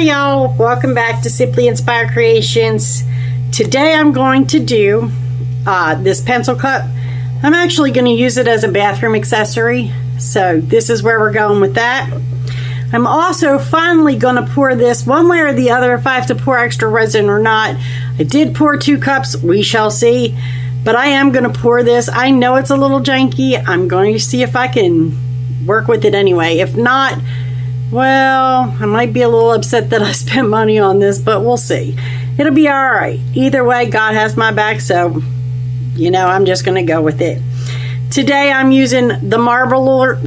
y'all, welcome back to Simply Inspired Creations. Today I'm going to do this pencil cup. I'm actually going to use it as a bathroom accessory, so this is where we're going with that. I'm also finally going to pour this one way or the other, if I have to pour extra resin or not. I did pour 2 cups, we shall see, but I am going to pour this. I know it's a little janky. I'm going to see if I can work with it anyway. If not, well, I might be a little upset that I spent money on this, but we'll see. It'll be all right. Either way, God has my back, so, you know, I'm just going to go with it. Today, I'm using the Marblers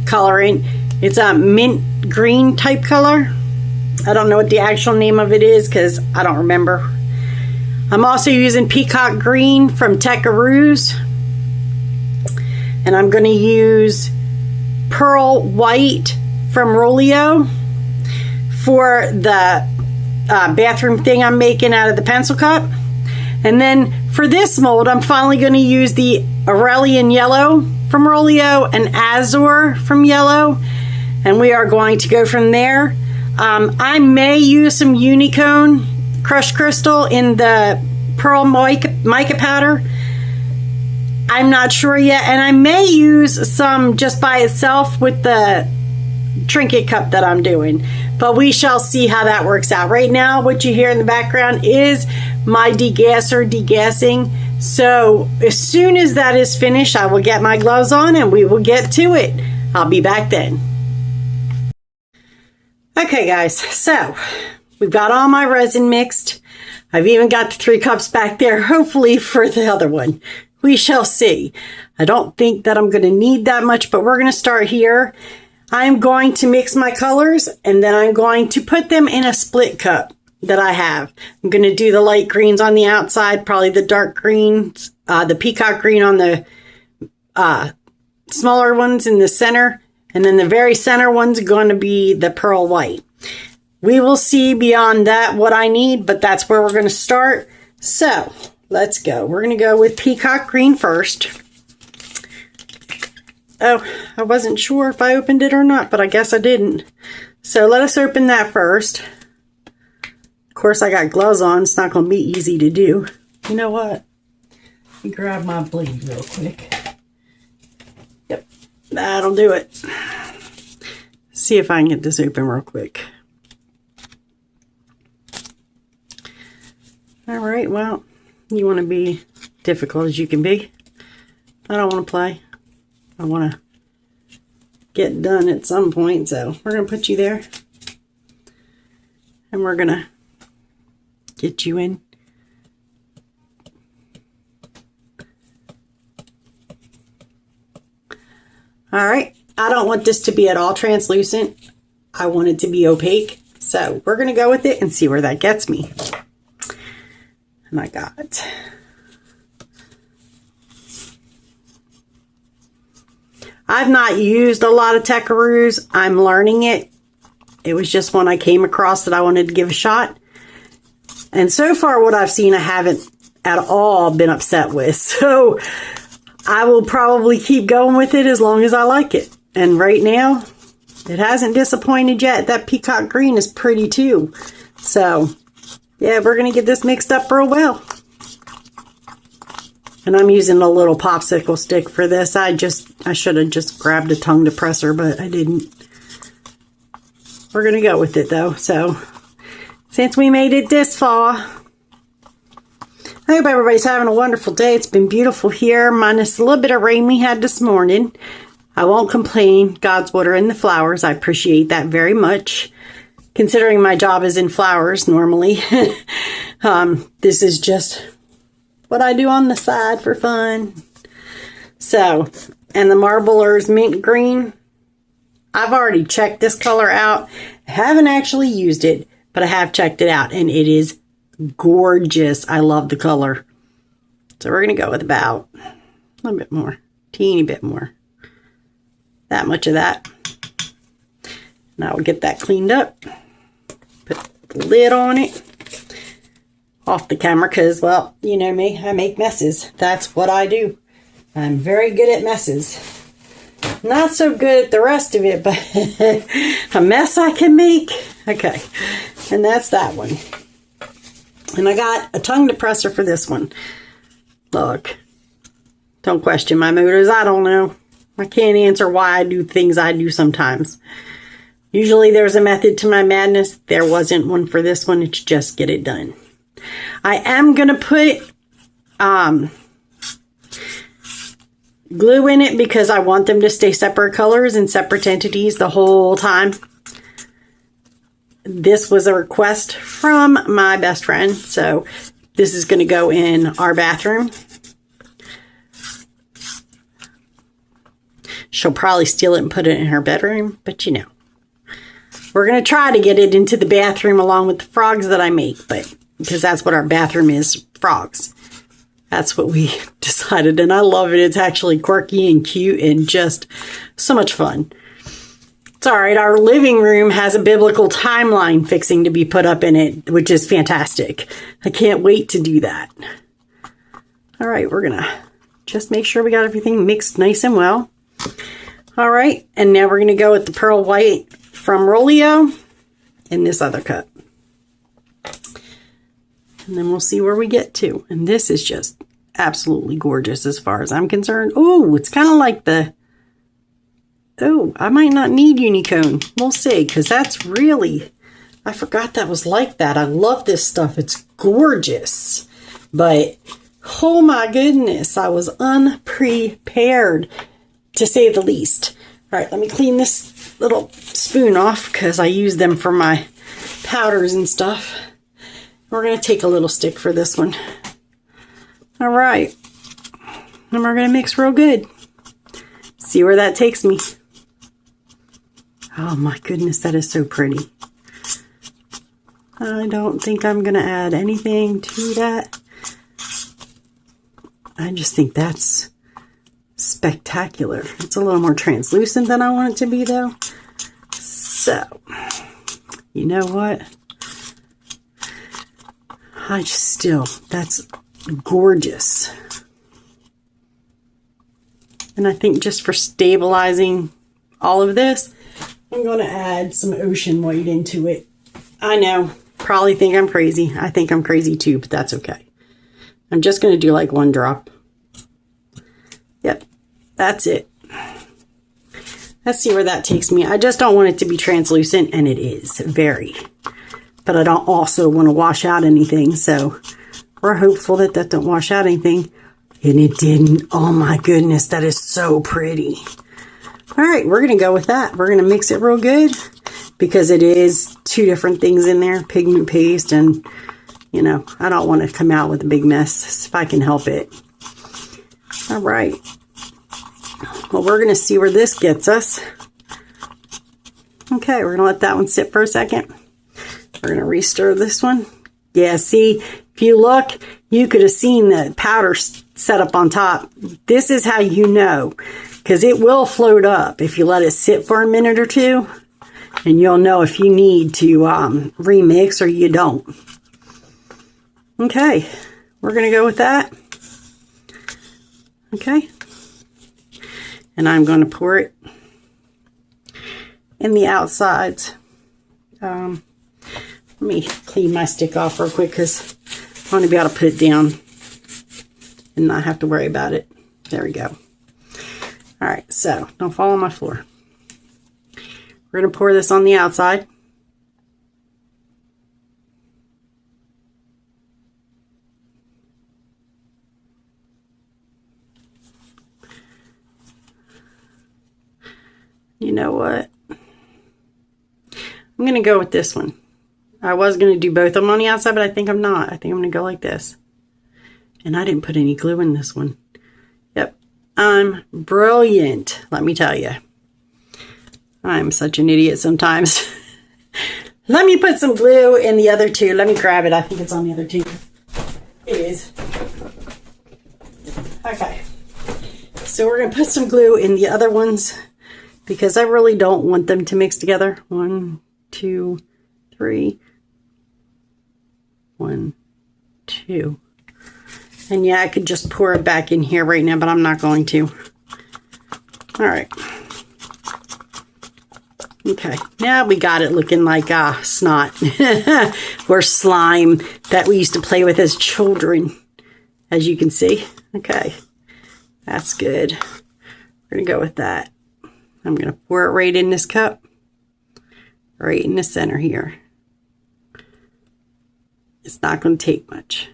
coloring. It's a mint green type color. I don't know what the actual name of it is because I don't remember. I'm also using Peacock Green from Techarooz. And I'm going to use Pearl White from Rolio for the bathroom thing I'm making out of the pencil cup. And then for this mold, I'm finally going to use the Aurelian Yellow from Rolio and Azure from Yellow. And we are going to go from there. I may use some Unicone crushed crystal in the Pearl mica powder. I'm not sure yet, and I may use some just by itself with the trinket cup that I'm doing, but we shall see how that works out. Right now, what you hear in the background is my degasser degassing, so as soon as that is finished, I will get my gloves on and we will get to it. I'll be back then. Okay guys, so we've got all my resin mixed. I've even got the 3 cups back there, hopefully for the other one. We shall see. I don't think that I'm going to need that much, but we're going to start here. I'm going to mix my colors, and then I'm going to put them in a split cup that I have. I'm going to do the light greens on the outside, probably the dark greens, the peacock green on the smaller ones in the center, and then the very center one's going to be the pearl white. We will see beyond that what I need, but that's where we're going to start. So let's go. We're going to go with peacock green first. Oh, I wasn't sure if I opened it or not, but I guess I didn't. So let us open that first. Of course, I got gloves on. It's not going to be easy to do. You know what? Let me grab my blade real quick. Yep, that'll do it. See if I can get this open real quick. All right, well, you want to be difficult as you can be. I don't want to play. I want to get done at some point, so we're going to put you there. And we're going to get you in. All right, I don't want this to be at all translucent. I want it to be opaque. So we're going to go with it and see where that gets me. And I got... I've not used a lot of Techarooz. I'm learning it. It was just one I came across that I wanted to give a shot. And so far what I've seen I haven't at all been upset with. So I will probably keep going with it as long as I like it. And right now it hasn't disappointed yet. That peacock green is pretty too. So yeah, we're going to get this mixed up real well. And I'm using a little popsicle stick for this. I should have just grabbed a tongue depressor, but I didn't. We're going to go with it though. So, since we made it this far, I hope everybody's having a wonderful day. It's been beautiful here, minus a little bit of rain we had this morning. I won't complain. God's watering the flowers. I appreciate that very much. Considering my job is in flowers normally. This is just what I do on the side for fun. So, and the Marblers mint green. I've already checked this color out. I haven't actually used it, but I have checked it out and it is gorgeous. I love the color. So we're going to go with about a little bit more, teeny bit more. That much of that. Now we'll get that cleaned up. Put the lid on it. Off the camera because, well, you know me, I make messes. That's what I do. I'm very good at messes. Not so good at the rest of it, but a mess I can make. Okay, and that's that one. And I got a tongue depressor for this one. Look, don't question my motives. I don't know. I can't answer why I do things I do sometimes. Usually there's a method to my madness. There wasn't one for this one. It's just get it done. I am going to put glue in it because I want them to stay separate colors and separate entities the whole time. This was a request from my best friend, so this is going to go in our bathroom. She'll probably steal it and put it in her bedroom, but you know. We're going to try to get it into the bathroom along with the frogs that I make, but because that's what our bathroom is, frogs. That's what we decided, and I love it. It's actually quirky and cute and just so much fun. It's all right. Our living room has a biblical timeline fixing to be put up in it, which is fantastic. I can't wait to do that. All right, we're going to just make sure we got everything mixed nice and well. All right, and now we're going to go with the pearl white from Rolio in this other cup. And then we'll see where we get to. And this is just absolutely gorgeous as far as I'm concerned. Oh, it's kind of like the... Oh, I might not need Unicone. We'll see, because that's really... I forgot that was like that. I love this stuff. It's gorgeous. But, oh my goodness, I was unprepared, to say the least. All right, let me clean this little spoon off, because I use them for my powders and stuff. We're going to take a little stick for this one. All right. And we're going to mix real good. See where that takes me. Oh my goodness, that is so pretty. I don't think I'm going to add anything to that. I just think that's spectacular. It's a little more translucent than I want it to be though. So, you know what? That's gorgeous. And I think just for stabilizing all of this, I'm going to add some ocean white into it. I know, probably think I'm crazy. I think I'm crazy too, but that's okay. I'm just going to do like one drop. Yep, that's it. Let's see where that takes me. I just don't want it to be translucent, and it is very. But I don't also want to wash out anything, so we're hopeful that that don't wash out anything. And it didn't. Oh my goodness, that is so pretty. All right, we're going to go with that. We're going to mix it real good because it is two different things in there, pigment paste, and, you know, I don't want to come out with a big mess if I can help it. All right. Well, we're going to see where this gets us. Okay, we're going to let that one sit for a second. We're going to restir this one. Yeah, see, if you look, you could have seen the powder set up on top. This is how you know, because it will float up if you let it sit for a minute or two, and you'll know if you need to remix or you don't. Okay, we're going to go with that. Okay, and I'm going to pour it in the outsides. Let me clean my stick off real quick because I want to be able to put it down and not have to worry about it. There we go. All right, so don't fall on my floor. We're going to pour this on the outside. You know what? I'm going to go with this one. I was going to do both of them on the outside, but I think I'm not. I think I'm going to go like this. And I didn't put any glue in this one. Yep. I'm brilliant, let me tell you. I'm such an idiot sometimes. Let me put some glue in the other two. Let me grab it. I think it's on the other two. It is. Okay. So we're going to put some glue in the other ones because I really don't want them to mix together. 1, 2, 3. 1, 2. And yeah, I could just pour it back in here right now, but I'm not going to. All right. Okay, now we got it looking like snot or slime that we used to play with as children, as you can see. Okay, that's good. We're going to go with that. I'm going to pour it right in this cup, right in the center here. It's not going to take much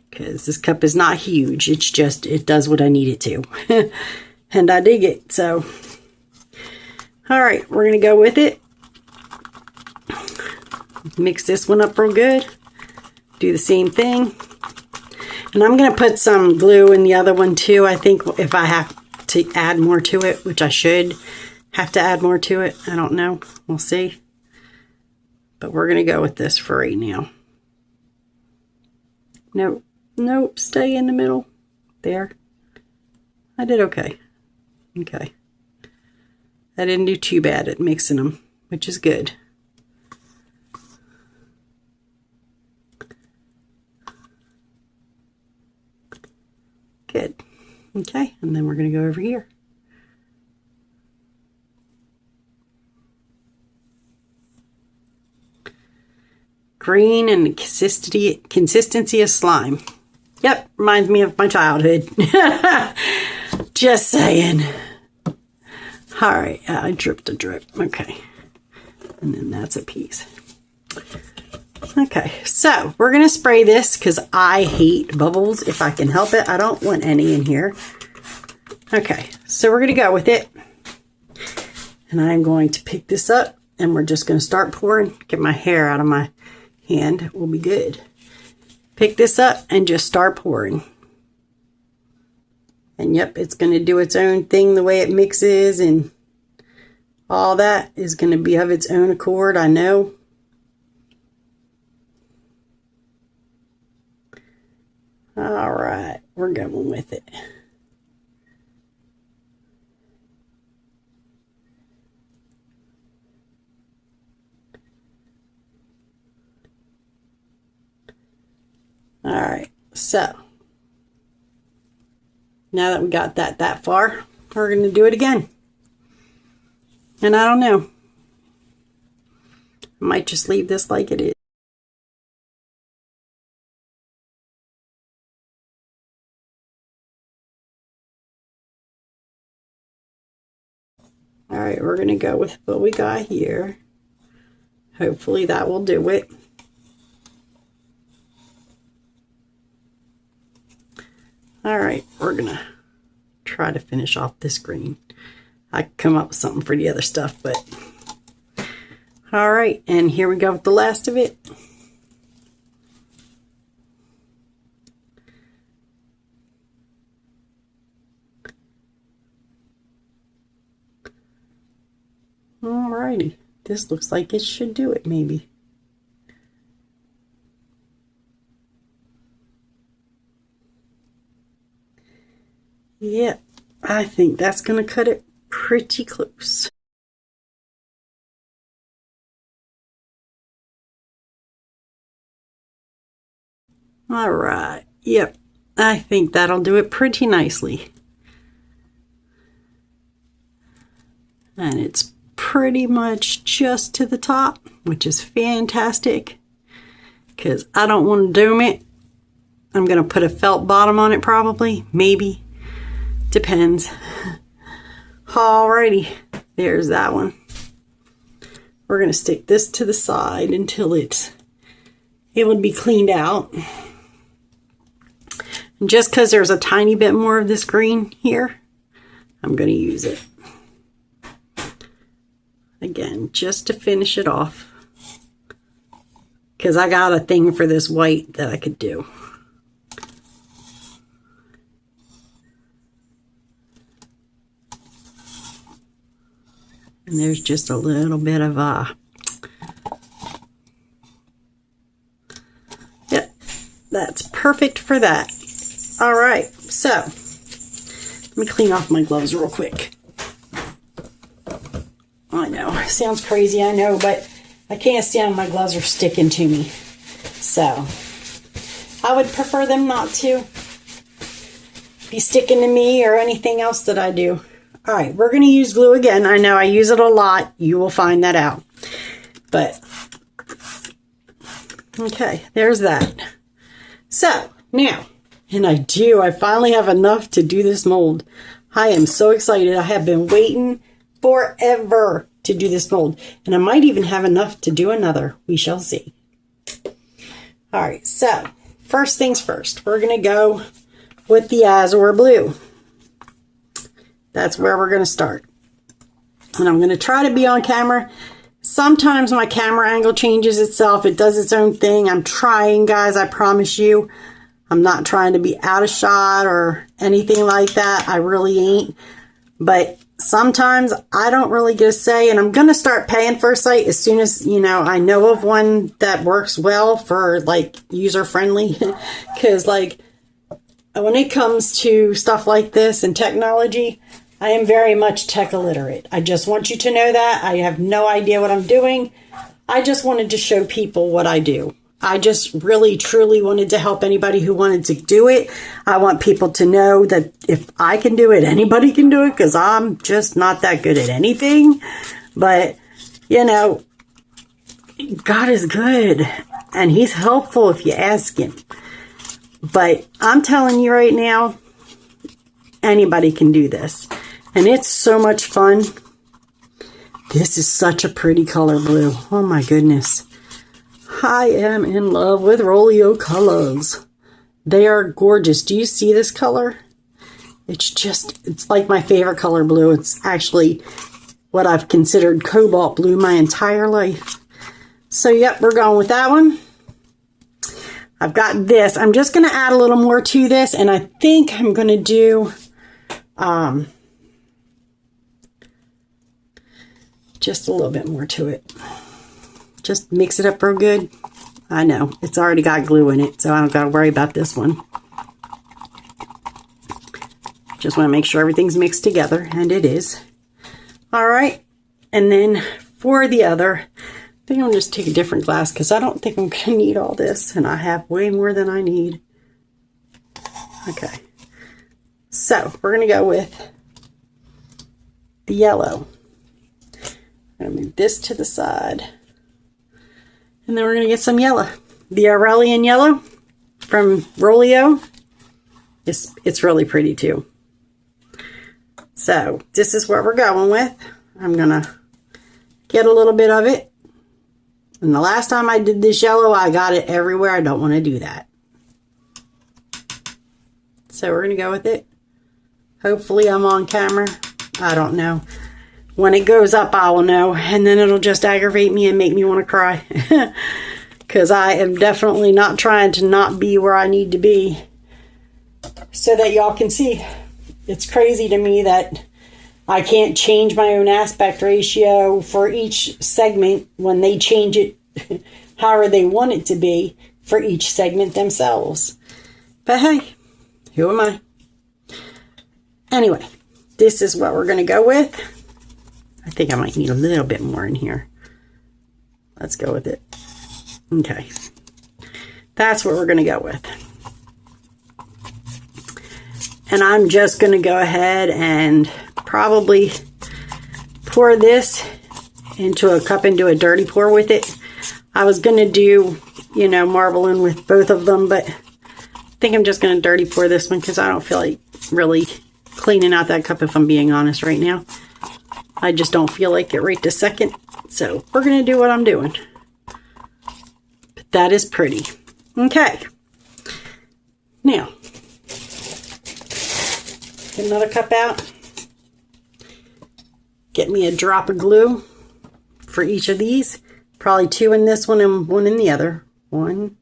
because this cup is not huge. It's just, it does what I need it to. And I dig it, so. All right, we're going to go with it. Mix this one up real good. Do the same thing. And I'm going to put some glue in the other one too. I think if I have to add more to it, which I should have to add more to it. I don't know. We'll see. But we're going to go with this for right now. Nope. Nope. Stay in the middle. There. I did okay. Okay. I didn't do too bad at mixing them, which is good. Good. Okay, and then we're going to go over here. Green and the consistency of slime. Yep, reminds me of my childhood. Just saying. All right, I dripped a drip. Okay, and then that's a piece. Okay, so we're going to spray this because I hate bubbles if I can help it. I don't want any in here. Okay, so we're going to go with it. And I'm going to pick this up and we're just going to start pouring. Get my hair out of my hand. We'll be good. Pick this up and just start pouring. And yep, it's going to do its own thing the way it mixes and all that is going to be of its own accord, I know. All right, we're going with it. All right, so now that we got that far, we're going to do it again. And I don't know. I might just leave this like it is. All right, we're going to go with what we got here. Hopefully that will do it. All right, we're going to try to finish off this green. I come up with something for the other stuff, but all right, and here we go with the last of it. All righty, this looks like it should do it, maybe. Yeah, I think that's going to cut it pretty close. All right, yep, I think that'll do it pretty nicely. And it's pretty much just to the top, which is fantastic because I don't want to dome it. I'm going to put a felt bottom on it probably, maybe. Depends. Alrighty, there's that one. We're going to stick this to the side until it would be cleaned out. And just because there's a tiny bit more of this green here, I'm going to use it. Again, just to finish it off. Because I got a thing for this white that I could do. And there's just a little bit of yep, that's perfect for that. All right, so let me clean off my gloves real quick. I know, sounds crazy, I know, but I can't stand my gloves are sticking to me. So I would prefer them not to be sticking to me or anything else that I do. All right, we're going to use glue again. I know I use it a lot. You will find that out. But, okay, there's that. So, now, and I finally have enough to do this mold. I am so excited. I have been waiting forever to do this mold. And I might even have enough to do another. We shall see. All right, so, first things first. We're going to go with the Azure Blue. That's where we're going to start. And I'm going to try to be on camera. Sometimes my camera angle changes itself. It does its own thing. I'm trying, guys. I promise you. I'm not trying to be out of shot or anything like that. I really ain't. But sometimes I don't really get a say. And I'm going to start paying for a site as soon as, you know, I know of one that works well for, like, user-friendly. Because, like, when it comes to stuff like this and technology, I am very much tech illiterate. I just want you to know that. I have no idea what I'm doing. I just wanted to show people what I do. I just really, truly wanted to help anybody who wanted to do it. I want people to know that if I can do it, anybody can do it, because I'm just not that good at anything. But, you know, God is good, and He's helpful if you ask Him. But I'm telling you right now, anybody can do this. And it's so much fun. This is such a pretty color blue. Oh my goodness. I am in love with Rolio colors. They are gorgeous. Do you see this color? It's like my favorite color blue. It's actually what I've considered cobalt blue my entire life. So yep, we're going with that one. I've got this. I'm just going to add a little more to this, and I think I'm going to do just a little bit more to it. Just mix it up real good. I know, it's already got glue in it, so I don't got to worry about this one. Just want to make sure everything's mixed together, and it is. All right, and then for the other, I think I'm going to just take a different glass because I don't think I'm going to need all this, and I have way more than I need. Okay, so we're going to go with the yellow. I'm going to move this to the side. And then we're going to get some yellow. The Aurelian yellow from Rolio. It's really pretty too. So this is what we're going with. I'm going to get a little bit of it. And the last time I did this yellow, I got it everywhere. I don't want to do that. So we're going to go with it. Hopefully I'm on camera. I don't know. When it goes up, I will know, and then it'll just aggravate me and make me want to cry. Because I am definitely not trying to not be where I need to be so that y'all can see. It's crazy to me that I can't change my own aspect ratio for each segment when they change it however they want it to be for each segment themselves. But hey, who am I? Anyway, this is what we're going to go with. I think I might need a little bit more in here. Let's go with it. Okay. That's what we're going to go with. And I'm just going to go ahead and probably pour this into a cup and do a dirty pour with it. I was going to do, you know, marbling with both of them, but I think I'm just going to dirty pour this one because I don't feel like really cleaning out that cup, if I'm being honest right now. I just don't feel like it right this second. So we're going to do what I'm doing. But that is pretty. Okay. Now, get another cup out. Get me a drop of glue for each of these. Probably 2 in this one and 1 in the other. 1.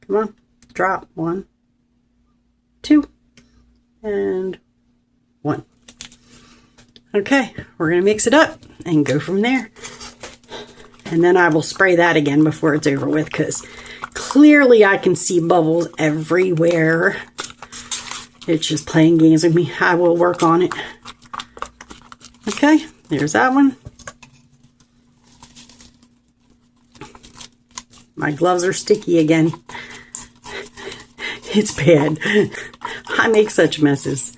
Come on. Drop. 1. 2. And 1. Okay, we're going to mix it up and go from there. And then I will spray that again before it's over with, because clearly I can see bubbles everywhere. It's just playing games with me. I will work on it. Okay, there's that one. My gloves are sticky again. It's bad. I make such messes.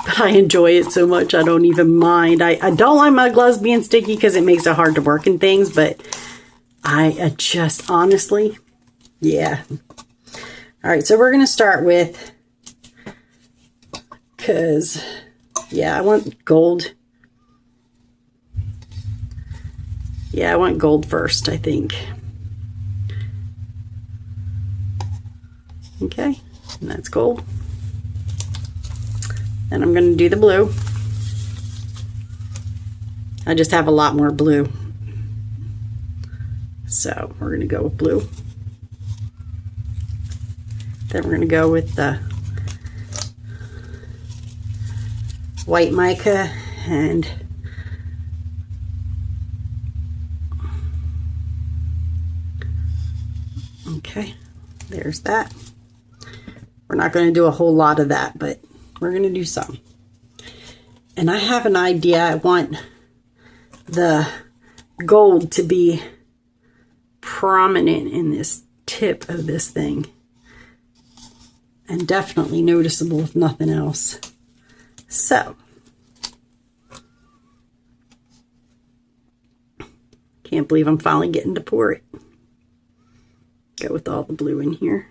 But but I enjoy it so much I don't even mind. I don't like my gloves being sticky because it makes it hard to work in things, but I just honestly, yeah. All right, so we're going to start with, because, yeah, I want gold. Yeah, I want gold first, I think. Okay, and that's gold. Then I'm going to do the blue. I just have a lot more blue. So we're going to go with blue. Then we're going to go with the white mica and okay, there's that. We're not going to do a whole lot of that, but we're going to do some. And I have an idea. I want the gold to be prominent in this tip of this thing. And definitely noticeable if nothing else. So, can't believe I'm finally getting to pour it. Go with all the blue in here.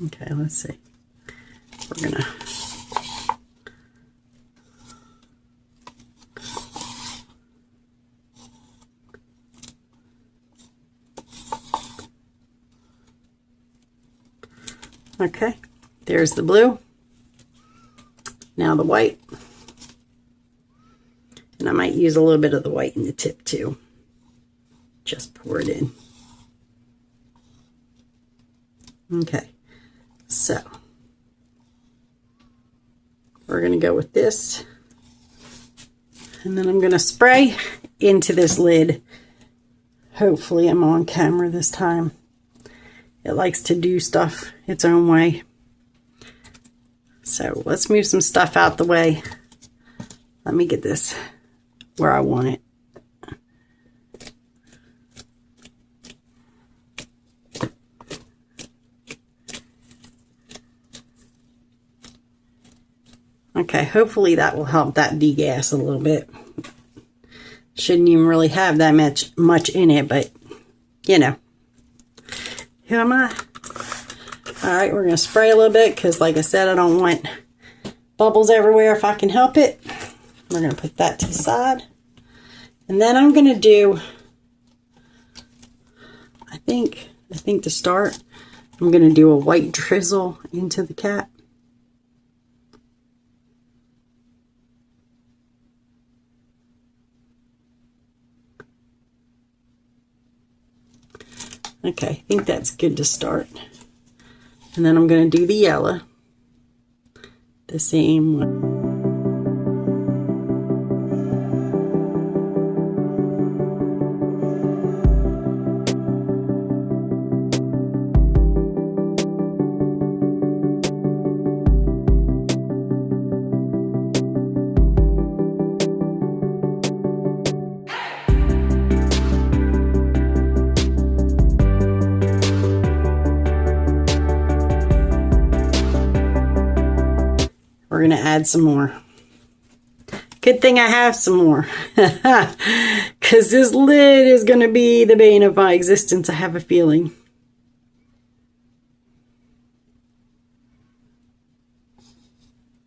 Okay, let's see. We're gonna okay, there's the blue. Now the white. And I might use a little bit of the white in the tip too. Just pour it in. Okay, so we're going to go with this. And then I'm going to spray into this lid. Hopefully I'm on camera this time. It likes to do stuff its own way. So let's move some stuff out the way. Let me get this where I want it. Okay, hopefully that will help that degas a little bit. Shouldn't even really have that much in it, but you know. Who am I? Alright, we're going to spray a little bit because, like I said, I don't want bubbles everywhere if I can help it. We're going to put that to the side. And then I'm going to do, I think to start, I'm going to do a white drizzle into the cap. Okay, I think that's good to start. And then I'm going to do the yellow the same way. We're going to add some more. Good thing I have some more. Because this lid is going to be the bane of my existence, I have a feeling.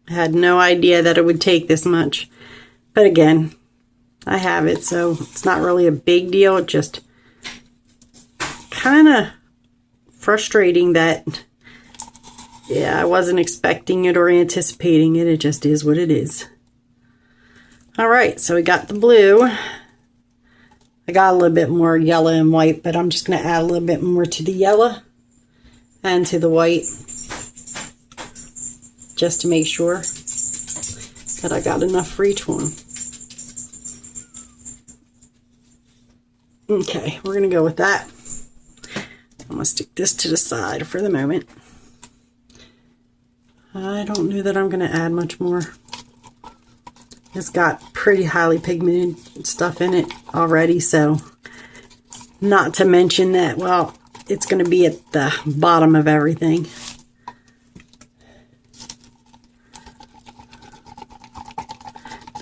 I had no idea that it would take this much. But again, I have it, so it's not really a big deal. It just kind of frustrating that, yeah, I wasn't expecting it or anticipating it. It just is what it is. All right, so we got the blue. I got a little bit more yellow and white, but I'm just going to add a little bit more to the yellow and to the white, just to make sure that I got enough for each one. Okay, we're going to go with that. I'm going to stick this to the side for the moment. I don't know that I'm going to add much more. It's got pretty highly pigmented stuff in it already, so not to mention that, well, it's going to be at the bottom of everything.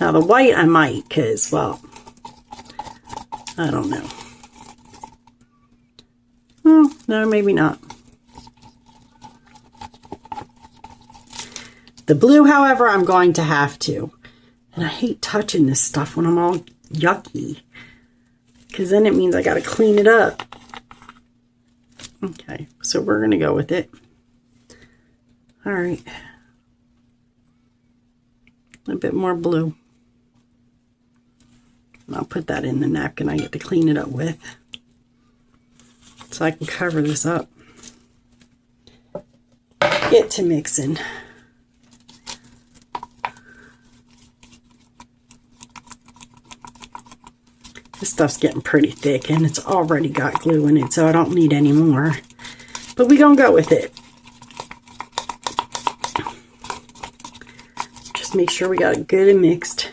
Now the white I might, because, well, I don't know. Well, no, maybe not. The blue, however, I'm going to have to. And I hate touching this stuff when I'm all yucky, because then it means I got to clean it up. Okay, so we're going to go with it. All right. A bit more blue. And I'll put that in the napkin I get to clean it up with, so I can cover this up. Get to mixing. This stuff's getting pretty thick, and it's already got glue in it, so I don't need any more. But we're going to go with it. Just make sure we got it good and mixed.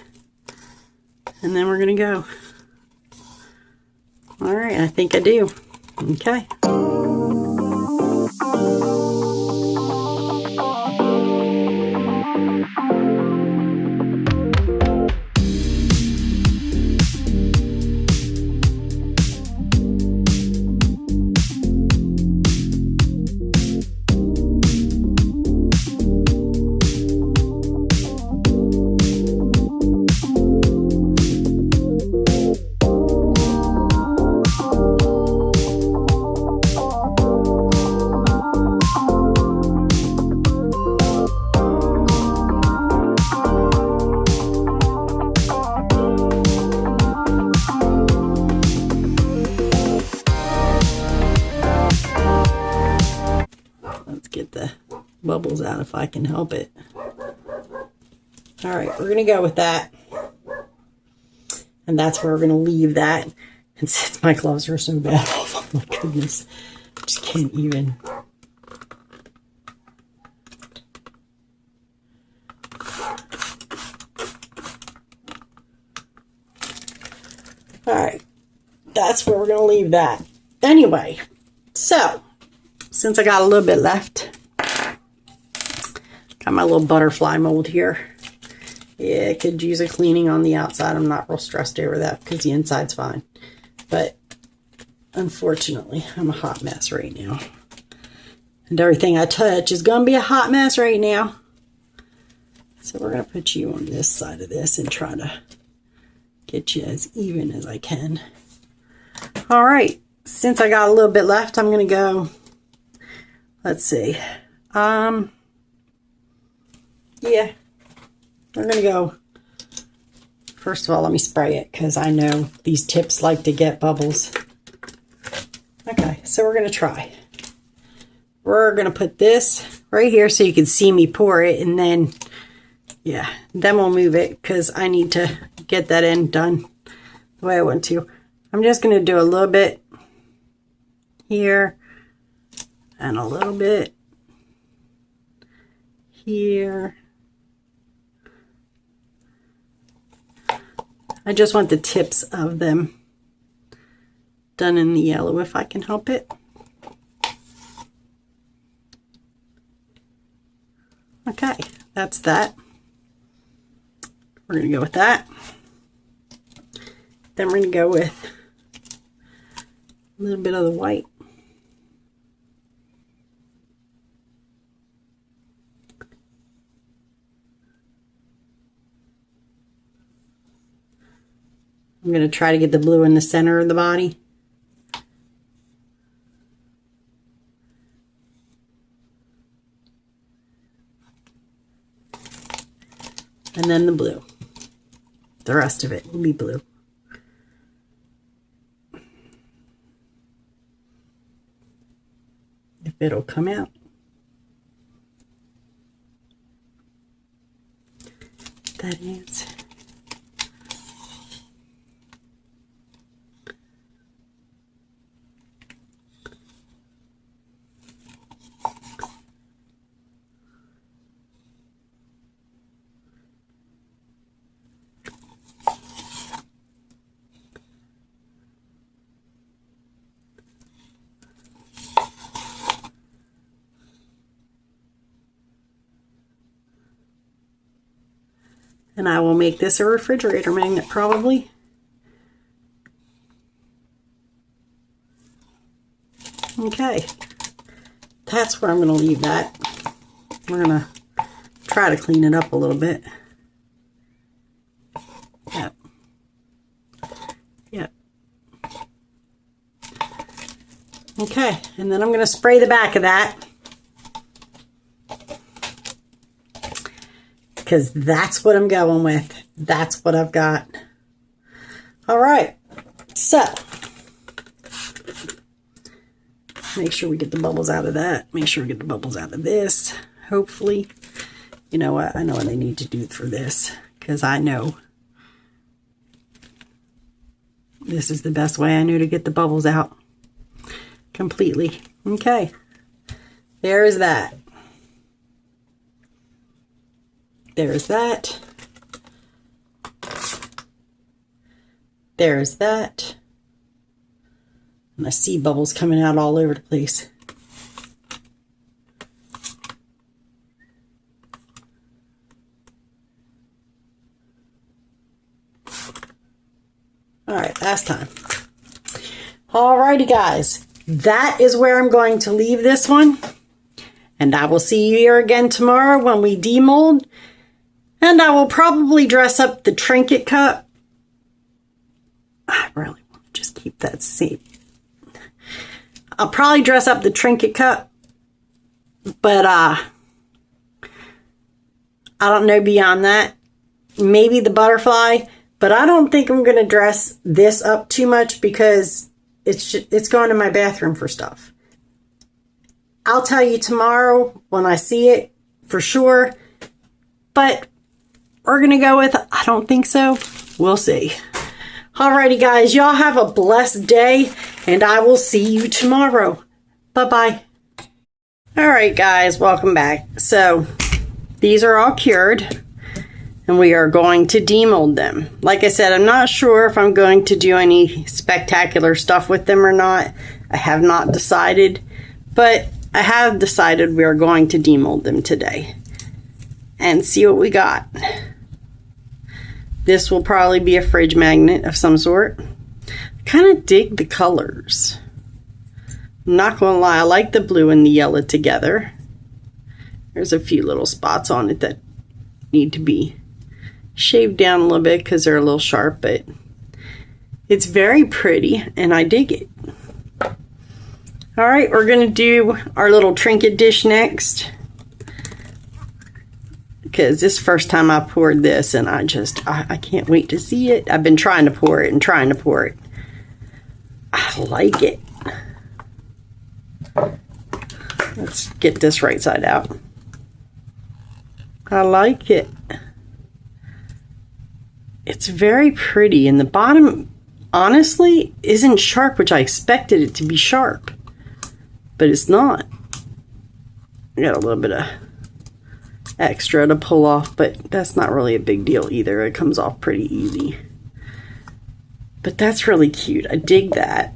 And then we're going to go. All right, I think I do. Okay. Bubbles out if I can help it. All right, we're gonna go with that, and that's where we're gonna leave that. And since my gloves are so bad, oh my goodness, I just can't even. All right, that's where we're gonna leave that. Anyway, so since I got a little bit left. Got my little butterfly mold here. Yeah, it could use a cleaning on the outside. I'm not real stressed over that because the inside's fine. But unfortunately, I'm a hot mess right now. And everything I touch is going to be a hot mess right now. So we're going to put you on this side of this and try to get you as even as I can. All right. Since I got a little bit left, I'm going to go, let's see. Yeah, we're going to go, first of all, let me spray it because I know these tips like to get bubbles. Okay, so we're going to try. We're going to put this right here so you can see me pour it, and then, yeah, then we'll move it because I need to get that end done the way I want to. I'm just going to do a little bit here and a little bit here. I just want the tips of them done in the yellow if I can help it. Okay, that's that. We're going to go with that. Then we're going to go with a little bit of the white. I'm going to try to get the blue in the center of the body. And then the blue. The rest of it will be blue. If it'll come out. That is. And I will make this a refrigerator magnet probably. Okay, that's where I'm going to leave that. We're going to try to clean it up a little bit. Yep. Yep. Okay, and then I'm going to spray the back of that. Because that's what I'm going with. That's what I've got. All right, so make sure we get the bubbles out of that. Make sure we get the bubbles out of this, hopefully. You know what? I know what I need to do for this, because I know this is the best way I knew to get the bubbles out completely. Okay, there's that. There's that. There's that. And I see bubbles coming out all over the place. All right, last time. Alrighty, guys. That is where I'm going to leave this one. And I will see you here again tomorrow when we demold. And I will probably dress up the trinket cup. I really want to just keep that same. I'll probably dress up the trinket cup. But I don't know beyond that. Maybe the butterfly. But I don't think I'm going to dress this up too much because it's going to my bathroom for stuff. I'll tell you tomorrow when I see it for sure. But we're going to go with, I don't think so. We'll see. Alrighty, guys. Y'all have a blessed day. And I will see you tomorrow. Bye-bye. Alright, guys. Welcome back. So, these are all cured. And we are going to demold them. Like I said, I'm not sure if I'm going to do any spectacular stuff with them or not. I have not decided. But I have decided we are going to demold them today. And see what we got. This will probably be a fridge magnet of some sort. I kind of dig the colors. I'm not going to lie, I like the blue and the yellow together. There's a few little spots on it that need to be shaved down a little bit because they're a little sharp, but it's very pretty and I dig it. Alright, we're going to do our little trinket dish next. Because this is the first time I poured this and I can't wait to see it. I've been trying to pour it and trying to pour it. I like it. Let's get this right side out. I like it. It's very pretty and the bottom honestly isn't sharp, which I expected it to be sharp. But it's not. I got a little bit of extra to pull off, but that's not really a big deal either. It comes off pretty easy. But that's really cute. I dig that.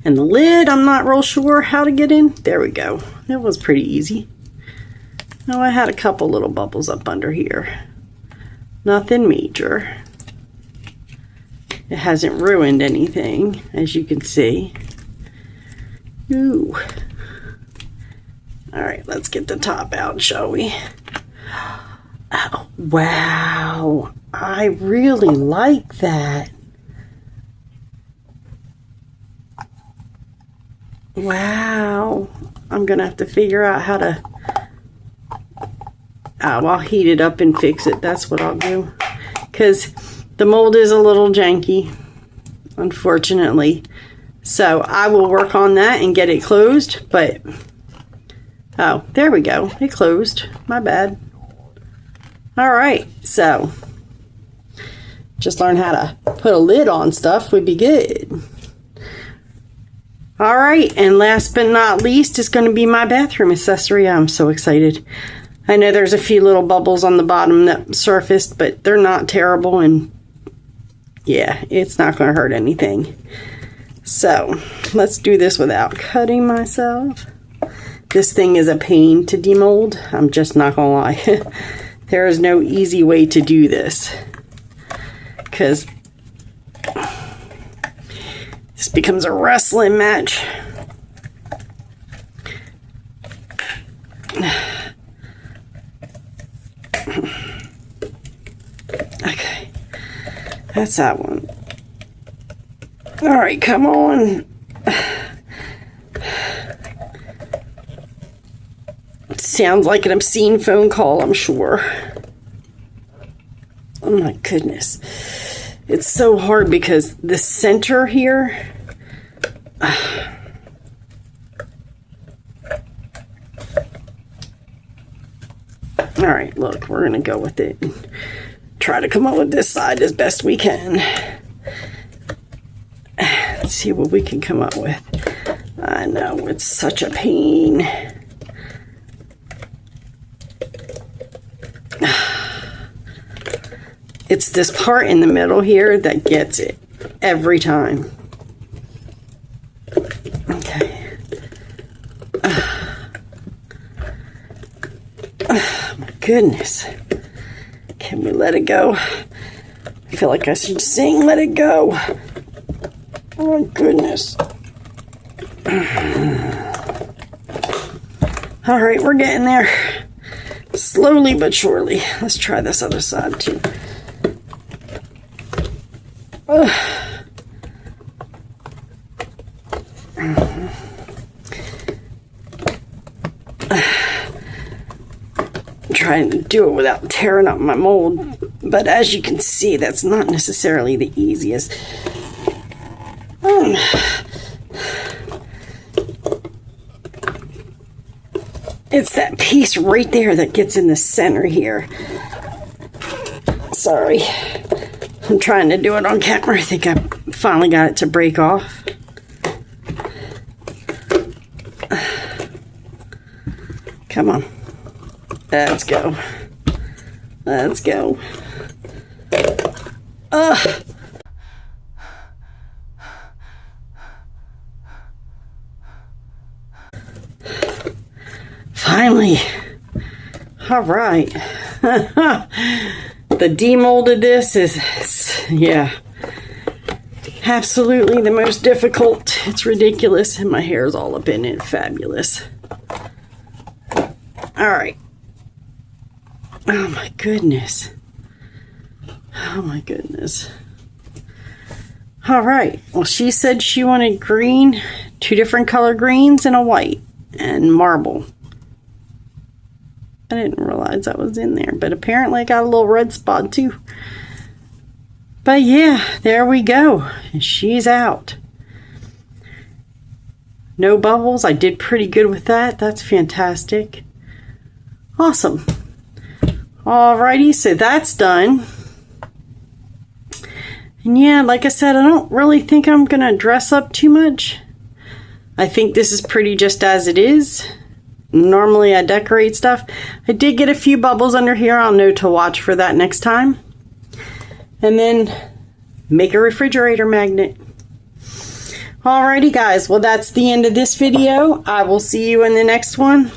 And the lid, I'm not real sure how to get in. There we go. It was pretty easy. Oh, I had a couple little bubbles up under here. Nothing major. It hasn't ruined anything, as you can see. Ooh. Alright, let's get the top out, shall we? Oh, wow. I really like that. Wow. I'm going to have to figure out how to... I'll heat it up and fix it. That's what I'll do. Because the mold is a little janky, unfortunately. So I will work on that and get it closed, but... Oh, there we go. It closed. My bad. Alright, so just learn how to put a lid on stuff would be good. Alright, and last but not least is going to be my bathroom accessory. I'm so excited. I know there's a few little bubbles on the bottom that surfaced, but they're not terrible, and yeah, it's not going to hurt anything. So, let's do this without cutting myself. This thing is a pain to demold. I'm just not gonna lie. There is no easy way to do this, because this becomes a wrestling match. Okay, that's that one. All right, come on. It sounds like an obscene phone call, I'm sure. Oh my goodness. It's so hard because the center here. All right, look, we're going to go with it. Try to come up with this side as best we can. Let's see what we can come up with. I know, it's such a pain. It's this part in the middle here that gets it every time. Okay. Oh my goodness. Can we let it go? I feel like I should sing "Let It Go." Oh my goodness. All right, we're getting there. Slowly but surely. Let's try this other side too. Trying to do it without tearing up my mold, but as you can see, that's not necessarily the easiest. It's that piece right there that gets in the center here. Sorry. I'm trying to do it on camera. I think I finally got it to break off. Come on. Let's go. Let's go. Finally. All right. The demolded this is, yeah, absolutely the most difficult. It's ridiculous, and my hair is all up in it. Fabulous. All right. Oh my goodness. Oh my goodness. All right. Well, she said she wanted green, 2 different color greens, and a white, and marble. I didn't realize that was in there, but apparently I got a little red spot too. But yeah, there we go. She's out. No bubbles. I did pretty good with that. That's fantastic. Awesome. Alrighty, so that's done. And yeah, like I said, I don't really think I'm going to dress up too much. I think this is pretty just as it is. Normally I decorate stuff. I did get a few bubbles under here. I'll know to watch for that next time. And then make a refrigerator magnet. Alrighty guys, well that's the end of this video. I will see you in the next one.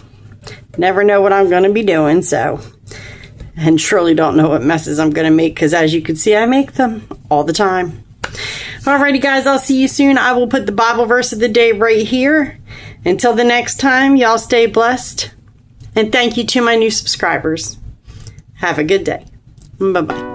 Never know what I'm going to be doing, so. And surely don't know what messes I'm going to make, because as you can see, I make them all the time. Alrighty guys, I'll see you soon. I will put the Bible verse of the day right here. Until the next time, y'all stay blessed. And thank you to my new subscribers. Have a good day. Bye-bye.